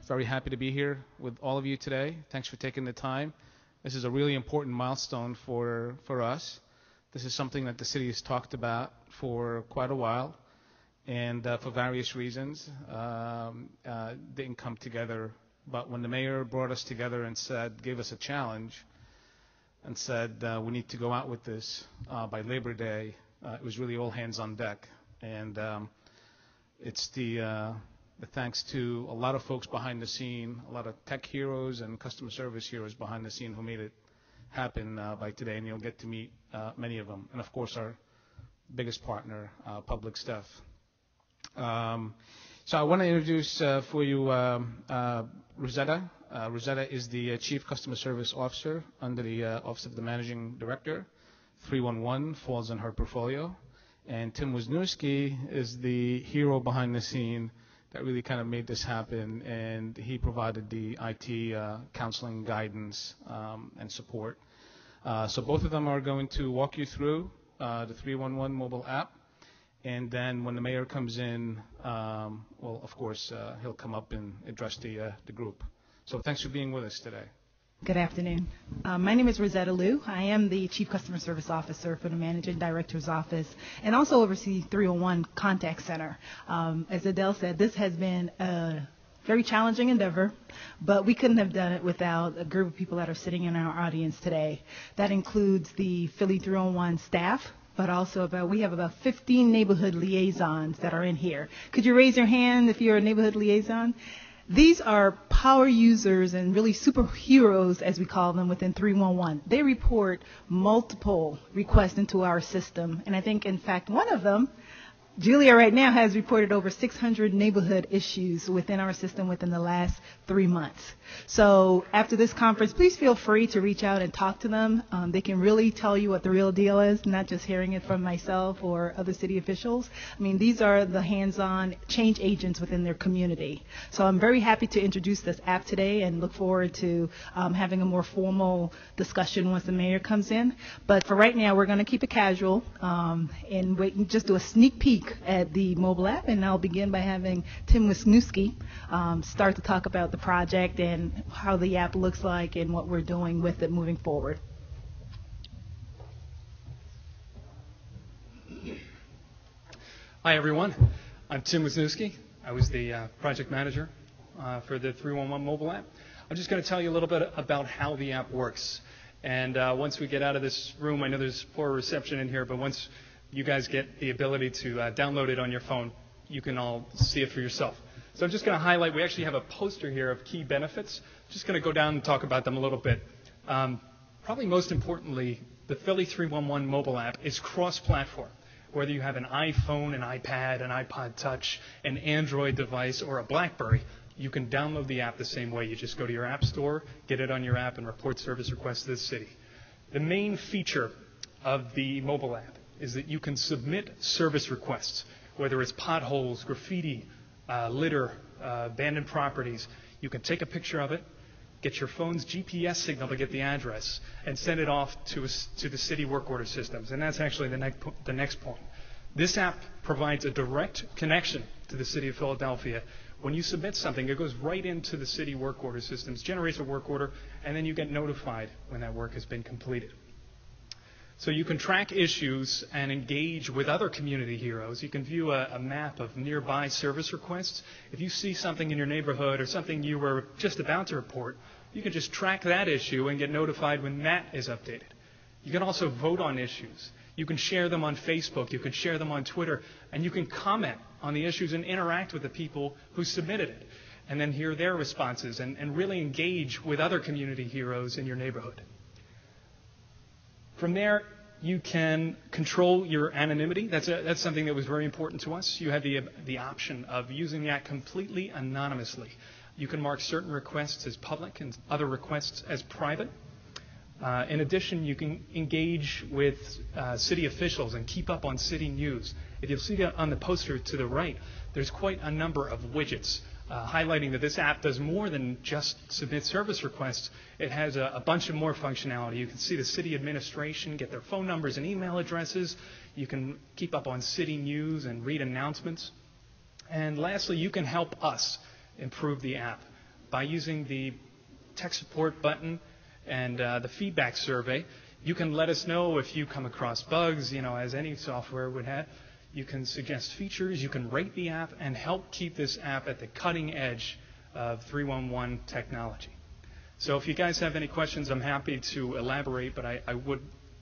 very happy to be here with all of you today. Thanks for taking the time. This is a really important milestone for us. This is something that the city has talked about for quite a while, and for various reasons didn't come together. But when the mayor brought us together and gave us a challenge and said we need to go out with this by Labor Day, it was really all hands on deck. And it's the thanks to a lot of folks behind the scene, a lot of tech heroes and customer service heroes behind the scene who made it happen by today, and you'll get to meet many of them. And of course, our biggest partner, Public Stuff. So I want to introduce for you Rosetta. Rosetta is the Chief Customer Service Officer under the Office of the Managing Director. 311 falls in her portfolio. And Tim Wisniewski is the hero behind the scene that really kind of made this happen, and he provided the IT counseling, guidance, and support. So both of them are going to walk you through the 311 mobile app. And then when the mayor comes in, well, of course, he'll come up and address the group. So thanks for being with us today. Good afternoon. My name is Rosetta Liu. I am the Chief Customer Service Officer for the Managing Director's Office and also oversee 301 Contact Center. As Adele said, this has been a very challenging endeavor, but we couldn't have done it without a group of people that are sitting in our audience today. That includes the Philly311 staff, but also we have about 15 neighborhood liaisons that are in here. Could you raise your hand if you're a neighborhood liaison? These are power users and really superheroes, as we call them, within 311. They report multiple requests into our system, and I think, in fact, one of them, Julia right now, has reported over 600 neighborhood issues within our system within the last 3 months. So after this conference, please feel free to reach out and talk to them. They can really tell you what the real deal is, not just hearing it from myself or other city officials. I mean, these are the hands-on change agents within their community. So I'm very happy to introduce this app today and look forward to having a more formal discussion once the mayor comes in. But for right now, we're going to keep it casual and wait and just do a sneak peek at the mobile app, and I'll begin by having Tim Wisniewski start to talk about the project and how the app looks like and what we're doing with it moving forward. Hi everyone, I'm Tim Wisniewski. I was the project manager for the 311 mobile app. I'm just going to tell you a little bit about how the app works. And once we get out of this room, I know there's poor reception in here, but once you guys get the ability to download it on your phone, you can all see it for yourself. So I'm just going to highlight, we actually have a poster here of key benefits. Just going to go down and talk about them a little bit. Probably most importantly, the Philly311 mobile app is cross-platform. Whether you have an iPhone, an iPad, an iPod Touch, an Android device, or a BlackBerry, you can download the app the same way. You just go to your app store, get it on your app, and report service requests to the city. The main feature of the mobile app is that you can submit service requests, whether it's potholes, graffiti, litter, abandoned properties. You can take a picture of it, get your phone's GPS signal to get the address, and send it off to the city work order systems. And that's actually the next point. This app provides a direct connection to the city of Philadelphia. When you submit something, it goes right into the city work order systems, generates a work order, and then you get notified when that work has been completed. So you can track issues and engage with other community heroes. You can view a map of nearby service requests. If you see something in your neighborhood or something you were just about to report, you can just track that issue and get notified when that is updated. You can also vote on issues. You can share them on Facebook. You can share them on Twitter. And you can comment on the issues and interact with the people who submitted it, and then hear their responses and really engage with other community heroes in your neighborhood. From there, you can control your anonymity. That's something that was very important to us. You have the option of using the app completely anonymously. You can mark certain requests as public and other requests as private. In addition, you can engage with city officials and keep up on city news. If you'll see that on the poster to the right, there's quite a number of widgets highlighting that this app does more than just submit service requests. It has a bunch of more functionality. You can see the city administration, get their phone numbers and email addresses. You can keep up on city news and read announcements. And lastly, you can help us improve the app. by using the tech support button and the feedback survey. You can let us know if you come across bugs, as any software would have. You can suggest features, you can rate the app, and help keep this app at the cutting edge of 311 technology. So if you guys have any questions, I'm happy to elaborate, but I would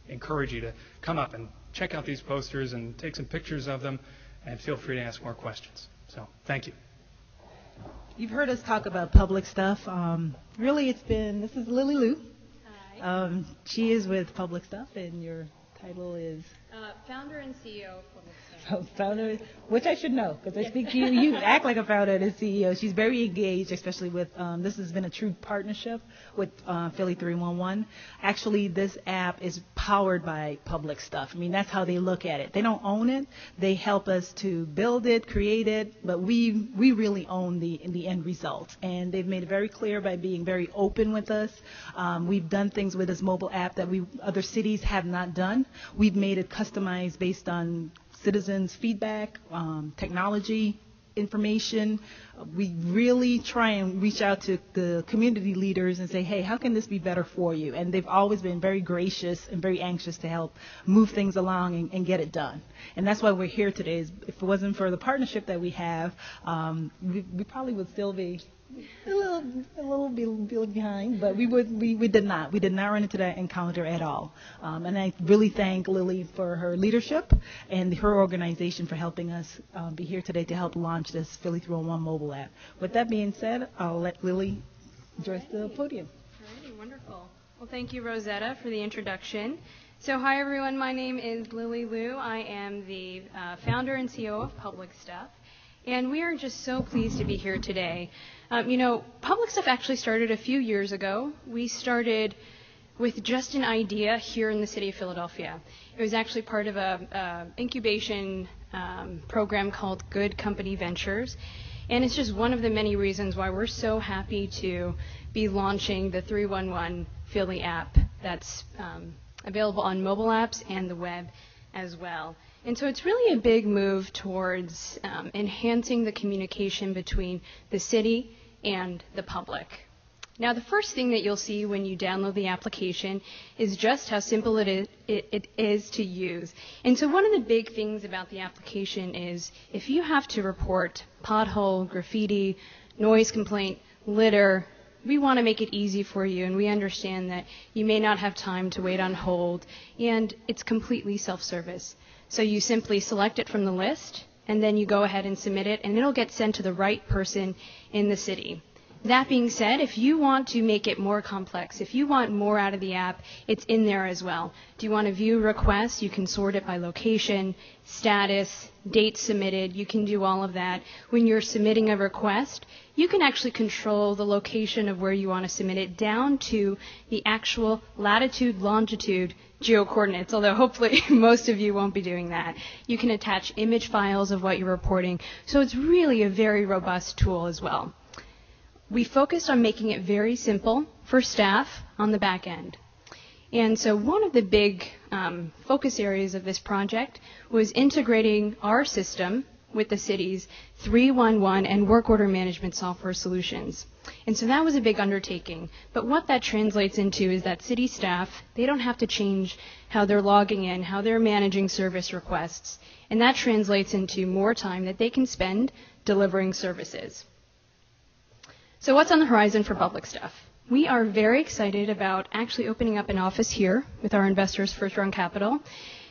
encourage you to come up and check out these posters and take some pictures of them, and feel free to ask more questions. So thank you. You've heard us talk about public stuff. Really, this is Lily Lou. Hi. She is with Public Stuff, and your title is? Founder and CEO of Public Stuff. Founder, which I should know, because I speak to you. You act like a founder and a CEO. She's very engaged, especially with, this has been a true partnership with Philly311. Actually, this app is powered by Public Stuff. I mean, that's how they look at it. They don't own it. They help us to build it, create it, but we really own the end result. And they've made it very clear by being very open with us. We've done things with this mobile app that other cities have not done. We've made it customized based on citizens' feedback, technology, information. We really try and reach out to the community leaders and say, hey, how can this be better for you? And they've always been very gracious and very anxious to help move things along and get it done. And that's why we're here today. If it wasn't for the partnership that we have, we probably would still be a little behind, but we did not run into that encounter at all. And I really thank Lily for her leadership and her organization for helping us be here today to help launch this Philly311 mobile app. With that being said, I'll let Lily address the podium. All righty, wonderful. Well, thank you, Rosetta, for the introduction. So, hi, everyone. My name is Lily Liu. I am the founder and CEO of Public Stuff. And we are just so pleased to be here today. Public Stuff actually started a few years ago. We started with just an idea here in the city of Philadelphia. It was actually part of a incubation program called Good Company Ventures. And it's just one of the many reasons why we're so happy to be launching the 311 Philly app that's available on mobile apps and the web as well. And so it's really a big move towards enhancing the communication between the city and the public. Now, the first thing that you'll see when you download the application is just how simple it is to use. And so one of the big things about the application is if you have to report pothole, graffiti, noise complaint, litter, we want to make it easy for you, and we understand that you may not have time to wait on hold, and it's completely self-service. So you simply select it from the list, and then you go ahead and submit it, and it'll get sent to the right person in the city. That being said, if you want to make it more complex, if you want more out of the app, it's in there as well. Do you want to view requests? You can sort it by location, status, date submitted. You can do all of that. When you're submitting a request, you can actually control the location of where you want to submit it down to the actual latitude, longitude, geo-coordinates, although hopefully most of you won't be doing that. You can attach image files of what you're reporting. So it's really a very robust tool as well. We focused on making it very simple for staff on the back end. And so one of the big focus areas of this project was integrating our system with the city's 311 and work order management software solutions. And so that was a big undertaking. But what that translates into is that city staff, they don't have to change how they're logging in, how they're managing service requests. And that translates into more time that they can spend delivering services. So what's on the horizon for Public Stuff? We are very excited about actually opening up an office here with our investors, First Round Capital,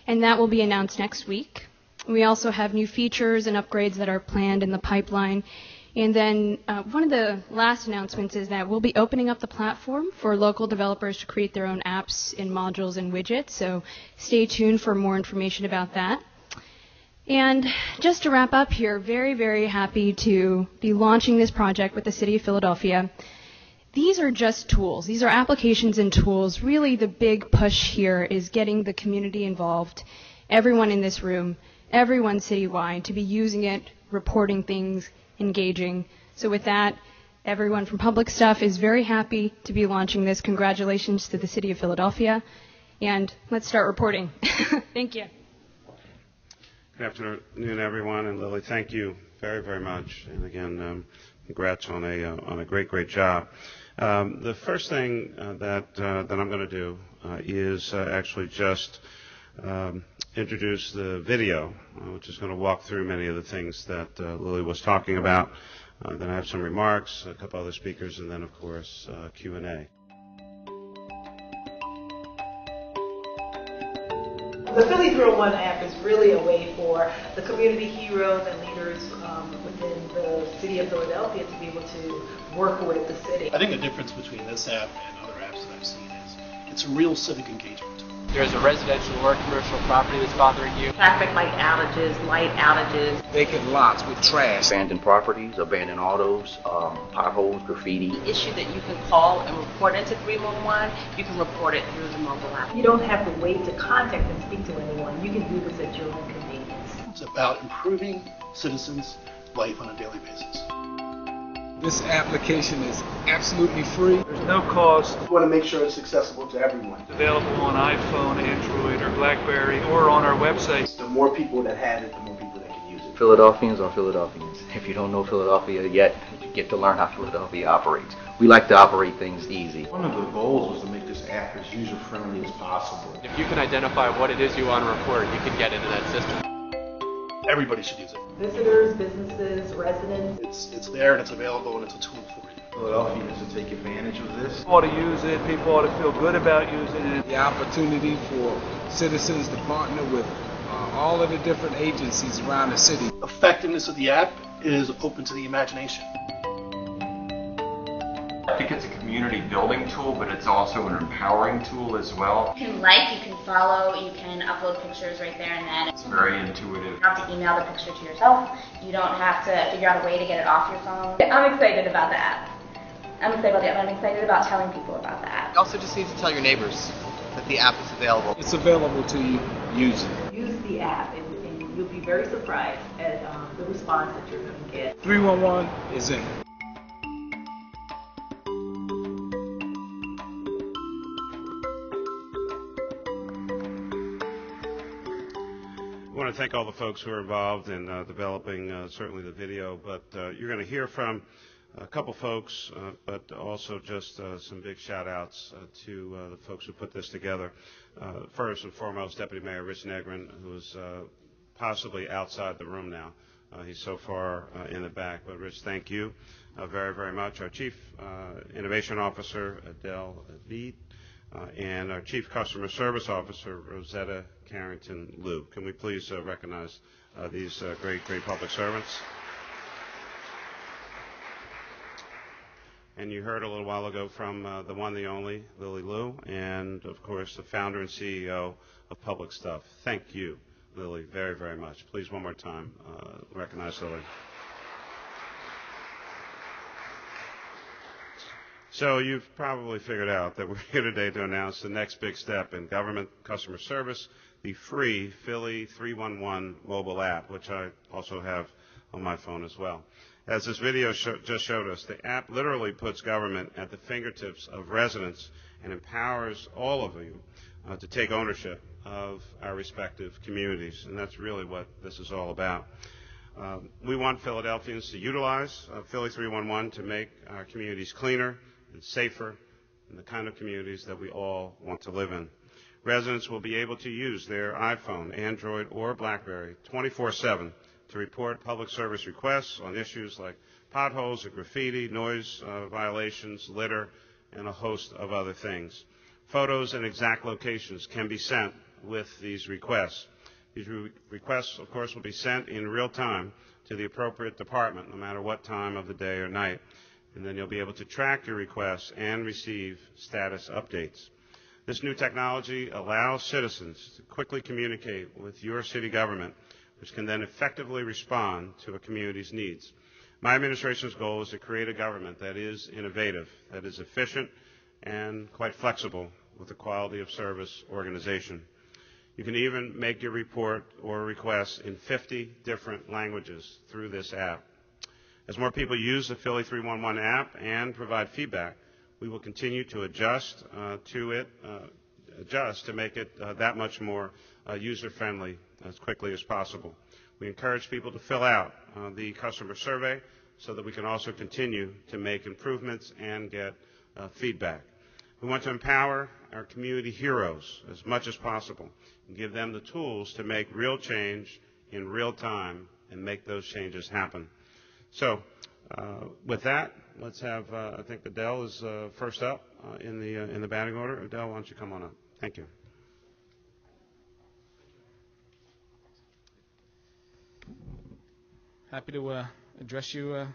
and that will be announced next week. We also have new features and upgrades that are planned in the pipeline. And then one of the last announcements is that we'll be opening up the platform for local developers to create their own apps and modules and widgets, so stay tuned for more information about that. And just to wrap up here, very, very happy to be launching this project with the City of Philadelphia. These are just tools. These are applications and tools. Really, the big push here is getting the community involved, everyone in this room, everyone citywide, to be using it, reporting things, engaging. So with that, everyone from Public Stuff is very happy to be launching this. Congratulations to the City of Philadelphia. And let's start reporting. Thank you. Good afternoon, everyone, and Lily, thank you very, very much. And again, congrats on a great job. The first thing that I'm going to do is actually just introduce the video, which is going to walk through many of the things that Lily was talking about. Then I have some remarks, a couple other speakers, and then, of course, Q&A. The Philly311 app is really a way for the community heroes and leaders within the city of Philadelphia to be able to work with the city. I think the difference between this app and other apps that I've seen is it's a real civic engagement. There's a residential or commercial property that's bothering you. Traffic light outages. Vacant lots with trash. Abandoned properties, abandoned autos, potholes, graffiti. The issue that you can call and report into 311, you can report it through the mobile app. You don't have to wait to contact and speak to anyone. You can do this at your own convenience. It's about improving citizens' life on a daily basis. This application is absolutely free. There's no cost. We want to make sure it's accessible to everyone. It's available on iPhone, Android, or BlackBerry, or on our website. The more people that have it, the more people that can use it. Philadelphians are Philadelphians. If you don't know Philadelphia yet, you get to learn how Philadelphia operates. We like to operate things easy. One of the goals was to make this app as user-friendly as possible. If you can identify what it is you want to report, you can get into that system. Everybody should use it. Visitors, businesses, residents. It's there and it's available and it's a tool for you. Philadelphians to take advantage of this. People ought to use it. People ought to feel good about using it. The opportunity for citizens to partner with all of the different agencies around the city. Effectiveness of the app is open to the imagination. I think it's a community building tool, but it's also an empowering tool as well. You can like, you can follow, you can upload pictures right there and then. It's very intuitive. You don't have to email the picture to yourself. You don't have to figure out a way to get it off your phone. I'm excited about the app. I'm excited about telling people about the app. You also just need to tell your neighbors that the app is available. It's available to you. Use it. Use the app and you'll be very surprised at the response that you're going to get. 311 is in. I want to thank all the folks who are involved in developing certainly the video, but you're going to hear from a couple folks, but also just some big shout outs to the folks who put this together. First and foremost, Deputy Mayor Rich Negrin, who's possibly outside the room now. He's so far in the back, but Rich, thank you very much. Our Chief Innovation Officer, Adele Veed, and our Chief Customer Service Officer, Rosetta Carrington-Liu. Can we please recognize these great public servants? And you heard a little while ago from the one, the only, Lily Liu, and of course the founder and CEO of Public Stuff. Thank you, Lily, very much. Please, one more time, recognize Lily. So you've probably figured out that we're here today to announce the next big step in government customer service, the free Philly311 mobile app, which I also have on my phone as well. As this video just showed us, the app literally puts government at the fingertips of residents and empowers all of you to take ownership of our respective communities, and that's really what this is all about. We want Philadelphians to utilize Philly311 to make our communities cleaner and safer, and the kind of communities that we all want to live in. Residents will be able to use their iPhone, Android, or BlackBerry 24/7 to report public service requests on issues like potholes or graffiti, noise violations, litter, and a host of other things. Photos and exact locations can be sent with these requests. These requests, of course, will be sent in real time to the appropriate department, no matter what time of the day or night. And then you'll be able to track your requests and receive status updates. This new technology allows citizens to quickly communicate with your city government, which can then effectively respond to a community's needs. My administration's goal is to create a government that is innovative, that is efficient, and quite flexible with a quality of service organization. You can even make your report or request in 50 different languages through this app. As more people use the Philly311 app and provide feedback, we will continue to adjust to make it that much more user-friendly as quickly as possible. We encourage people to fill out the customer survey so that we can also continue to make improvements and get feedback. We want to empower our community heroes as much as possible and give them the tools to make real change in real time and make those changes happen. So with that, let's have, I think Adele is first up in the batting order. Adele, why don't you come on up? Thank you. Happy to address you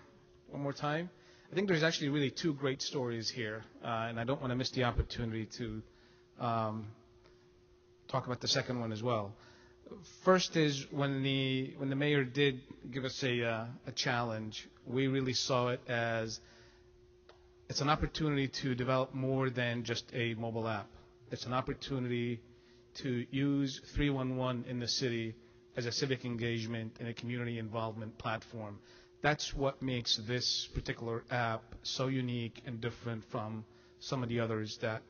one more time. I think there's actually really two great stories here, and I don't want to miss the opportunity to talk about the second one as well. First is when the mayor did give us a challenge, we really saw it as it's an opportunity to develop more than just a mobile app. It's an opportunity to use 311 in the city as a civic engagement and a community involvement platform. That's what makes this particular app so unique and different from some of the others that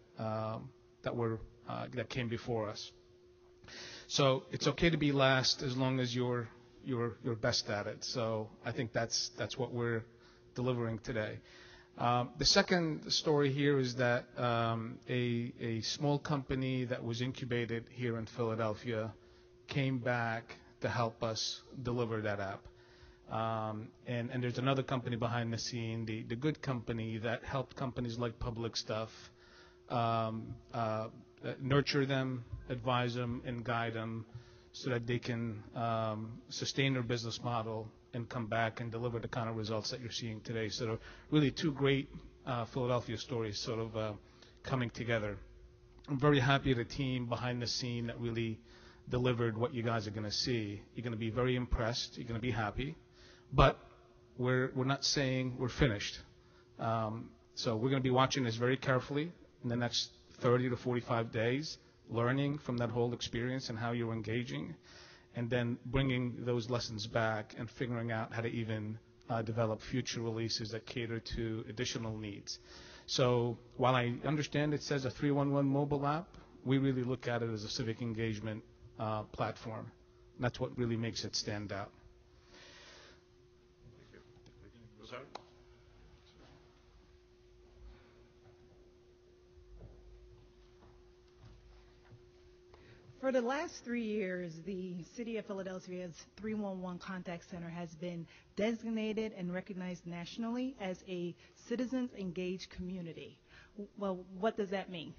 came before us. So it's okay to be last as long as you're best at it. So I think that's what we're delivering today. The second story here is that a small company that was incubated here in Philadelphia came back to help us deliver that app. And there's another company behind the scene, the good company that helped companies like Public Stuff nurture them, advise them, and guide them so that they can sustain their business model and come back and deliver the kind of results that you're seeing today. So really two great Philadelphia stories sort of coming together. I'm very happy the team behind the scene that really delivered what you guys are going to see. You're going to be very impressed. You're going to be happy. But we're not saying we're finished. So we're going to be watching this very carefully in the next 30 to 45 days, learning from that whole experience and how you're engaging, and then bringing those lessons back and figuring out how to even develop future releases that cater to additional needs. So while I understand it says a 311 mobile app, we really look at it as a civic engagement platform. And that's what really makes it stand out. For the last 3 years, the City of Philadelphia's 311 Contact Center has been designated and recognized nationally as a citizens engaged community. Well, what does that mean?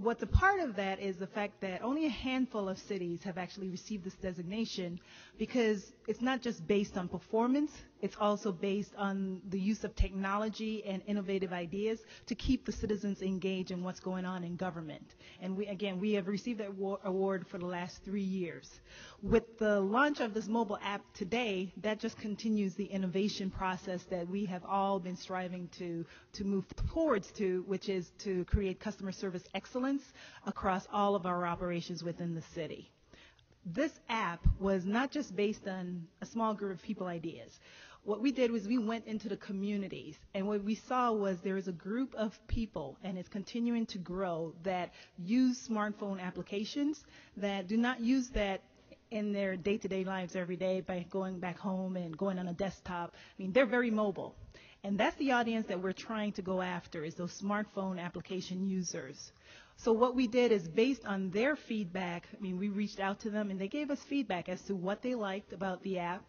What's a part of that is the fact that only a handful of cities have actually received this designation, because it's not just based on performance, it's also based on the use of technology and innovative ideas to keep the citizens engaged in what's going on in government. And we have received that award for the last 3 years. With the launch of this mobile app today, that just continues the innovation process that we have all been striving to move towards to, which is to create customer service excellence across all of our operations within the city. This app was not just based on a small group of people ideas. What we did was we went into the communities, and what we saw was there is a group of people, and it's continuing to grow, that use smartphone applications that do not use that in their day-to-day lives every day by going back home and going on a desktop. I mean, they're very mobile. And that's the audience that we're trying to go after, is those smartphone application users. So what we did is, based on their feedback, we reached out to them and they gave us feedback as to what they liked about the app,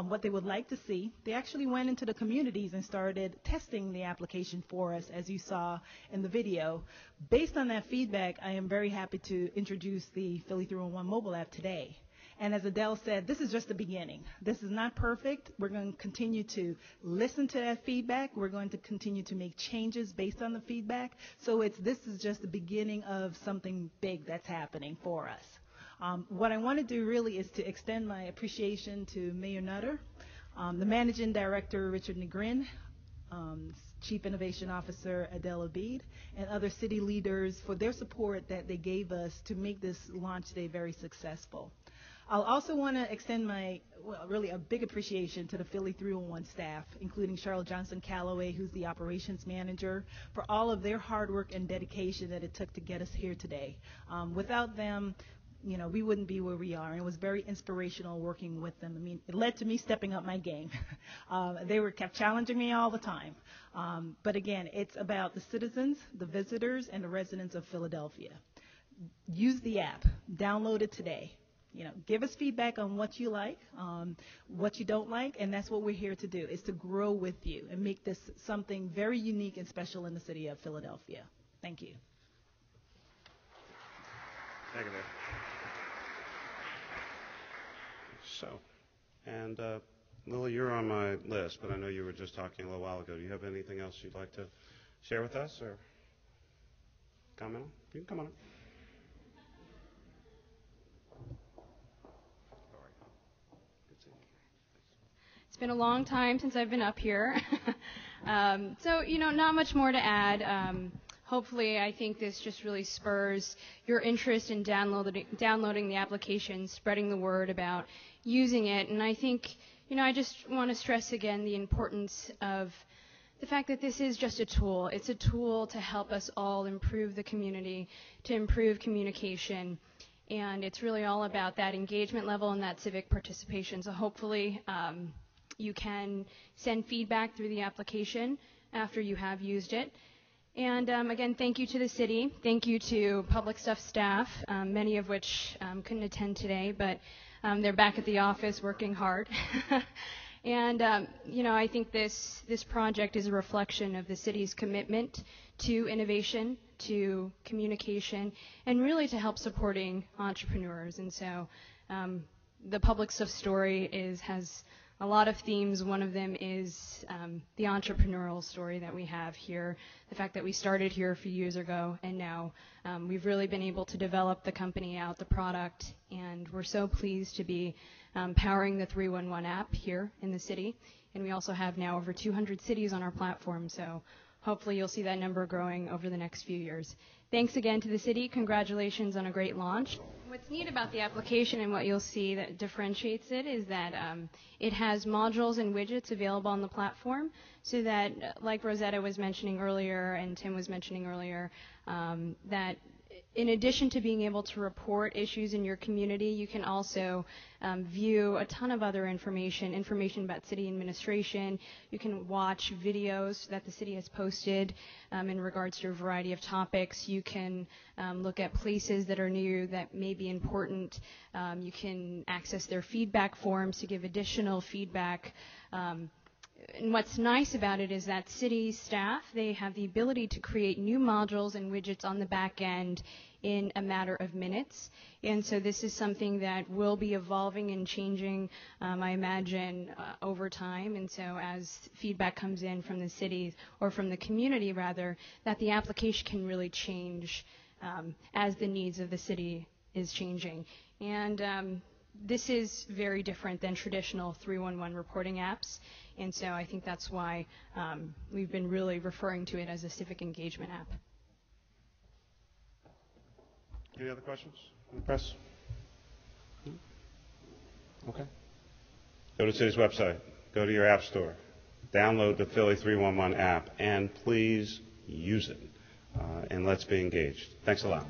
what they would like to see. They actually went into the communities and started testing the application for us, as you saw in the video. Based on that feedback, I am very happy to introduce the Philly311 mobile app today. And as Adele said, this is just the beginning. This is not perfect. We're going to continue to listen to that feedback. We're going to continue to make changes based on the feedback. So this is just the beginning of something big that's happening for us. What I want to do really is to extend my appreciation to Mayor Nutter, the Managing Director, Richard Negrin, Chief Innovation Officer Adele Abid, and other city leaders for their support that they gave us to make this launch day very successful. I'll also want to extend really a big appreciation to the Philly311 staff, including Cheryl Johnson-Calloway, who's the operations manager, for all of their hard work and dedication that it took to get us here today. Without them, we wouldn't be where we are. And it was very inspirational working with them. I mean, it led to me stepping up my game. They kept challenging me all the time. But again, it's about the citizens, the visitors, and the residents of Philadelphia. Use the app. Download it today. Give us feedback on what you like, what you don't like, and that's what we're here to do, is to grow with you and make this something very unique and special in the city of Philadelphia. Thank you. Thank you, Dave. So, and Lily, you're on my list, but I know you were just talking a little while ago. Do you have anything else you'd like to share with us or comment on? You can come on up. It's been a long time since I've been up here. So, not much more to add. Hopefully, I think this just really spurs your interest in downloading the application, spreading the word about using it. And I think, I just want to stress again the importance of the fact that this is just a tool. It's a tool to help us all improve the community, to improve communication. And it's really all about that engagement level and that civic participation. So hopefully, you can send feedback through the application after you have used it. And again, thank you to the city. Thank you to public stuff staff, many of which couldn't attend today, but they're back at the office working hard. And, I think this project is a reflection of the city's commitment to innovation, to communication, and really to help supporting entrepreneurs. And so the public stuff story has a lot of themes. One of them is the entrepreneurial story that we have here, the fact that we started here a few years ago, and now we've really been able to develop the company out, the product, and we're so pleased to be powering the 311 app here in the city. And we also have now over 200 cities on our platform, so hopefully you'll see that number growing over the next few years. Thanks again to the city. Congratulations on a great launch. What's neat about the application and what you'll see that differentiates it is that it has modules and widgets available on the platform so that, like Rosetta was mentioning earlier and Tim was mentioning earlier, that in addition to being able to report issues in your community, you can also view a ton of other information about city administration. You can watch videos that the city has posted in regards to a variety of topics. You can look at places that are near you that may be important. You can access their feedback forms to give additional feedback. And what's nice about it is that city staff, they have the ability to create new modules and widgets on the back end in a matter of minutes. And so this is something that will be evolving and changing, I imagine, over time. And so as feedback comes in from the city, or from the community rather, that the application can really change as the needs of the city is changing. And this is very different than traditional 311 reporting apps. And so I think that's why we've been really referring to it as a civic engagement app. Any other questions from the press? Okay. Go to the city's website. Go to your app store. Download the Philly311 app, and please use it. And let's be engaged. Thanks a lot.